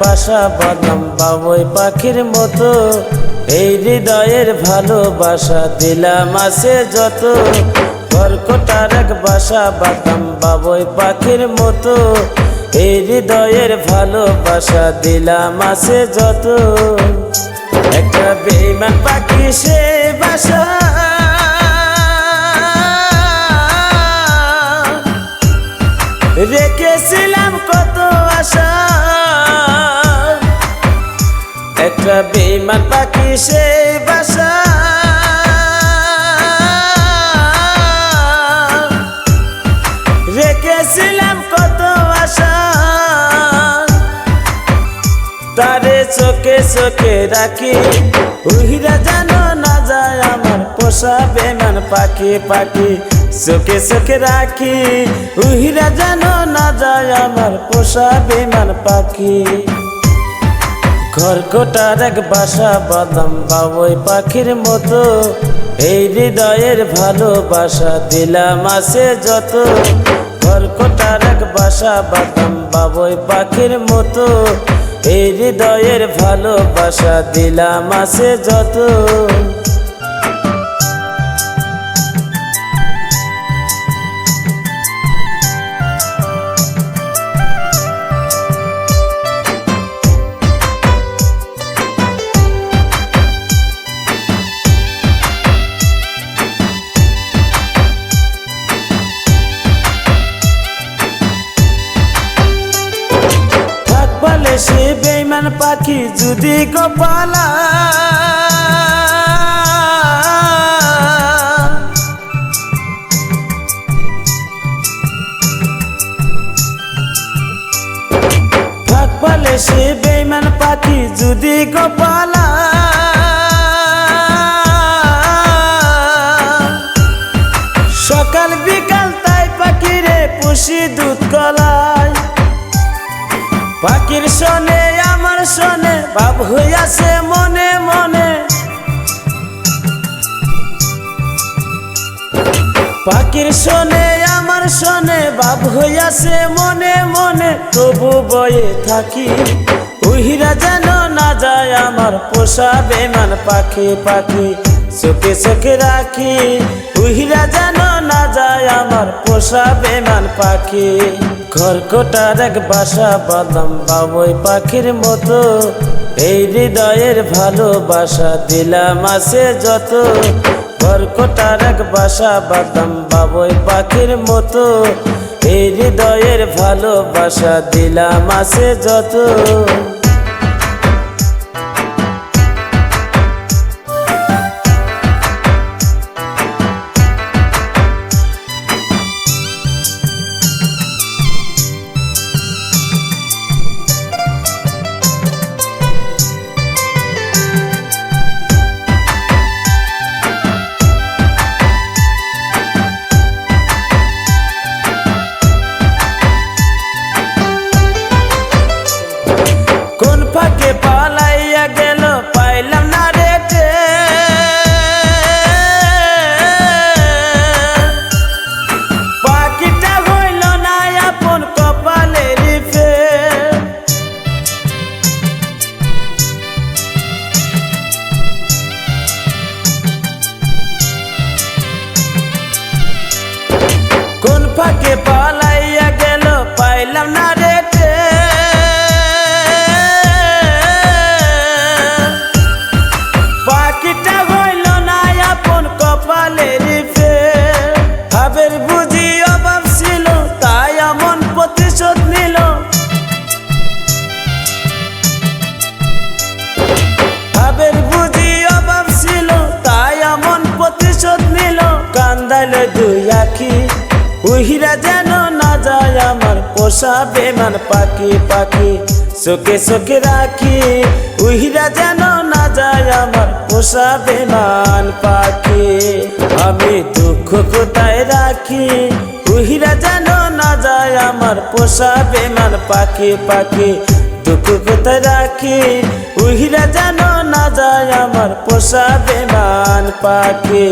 বাসা বাঁধলাম বাবুই পাখির মতো, এই হৃদয়ের ভালোবাসা দিলাম আছে যত। কর্কটার এক বাসা বাঁধলাম বাবুই পাখির মতো, এই হৃদয়ের ভালোবাসা দিলাম আছে যত। একটা বেঈমান পাখি সে বাসা রেখেছিলাম কত আশা, একটা বেঈমান পাখি সে বাসা রেখেছিলাম কত আশা। তারে চোখে চোখে রাখি উহিরা যেন না যায় আমার পোষা বেঈমান পাখি। পাখি চোখে চোখে রাখি উহিরা যেন না যায় আমার পোষা বেঈমান পাখি। কর্কটার এক বাসা বাঁধলাম বাবুই পাখির মতো, এই হৃদয়ের ভালোবাসা দিলাম আছে যত। কর্কটার এক বাসা বাঁধলাম বাবুই পাখির মতো, এই হৃদয়ের ভালোবাসা দিলাম আছে যত। সে বেঈমান পাখি যদি গোপালা ফাঁক পালে সে বেঈমান পাখি যদি গোপালা, সকাল বিকাল তাই পাখিরে পুষি দুধ কলাই। পাখির শোনে আমার শোনে ভাব হইয়াছে মনে মনে, পাখির শোনে আমার শোনে ভাব হইয়াছে মনে মনে। তবু বয়ে থাকি উহিরা যেন না যায় আমার পোষা বেঈমান পাখি। পাখি চোখে চোখে রাখি উহিরা যেন না যায় আমার পোষা বেঈমান পাখি। কর্কটার এক বাসা বাঁধলাম বাবুই পাখির মতো, এই হৃদয়ের ভালোবাসা দিলাম আছে যত। কর্কটার এক বাসা বাঁধলাম বাবুই পাখির মতো, এই হৃদয়ের ভালোবাসা দিলাম আছে যত। ফাঁকে পালাইয়া গেল পাইলাম না রেটে, পাখিটা হইল না আপন কপালের ফের। কোন ফাঁকে পালাইয়া গেল পাইলাম না রেটে, পাখিটা হইল না আপন কপালের ফের। ভাবের বুঝি অভাব ছিল তাই এমন প্রতিশোধ নিল, ভাবের বুঝি অভাব ছিল তাই এমন প্রতিশোধ নিল। কান্দাইল দুই আখি উহিরা যেন না যায় আমার পোষা বেঈমান পাখি। পাখি চোখে চোখে রাখি উহিরা যেন না যায় আমার পোষা বেঈমান পাখি। আমি দুঃখ কোথায় রাখি উহিরা যেন না যায় আমার পোষা বেঈমান পাখি। পাখি দুঃখ কোথায় রাখি উহিরা যেন না যায় আমার পোষা বেঈমান পাখি।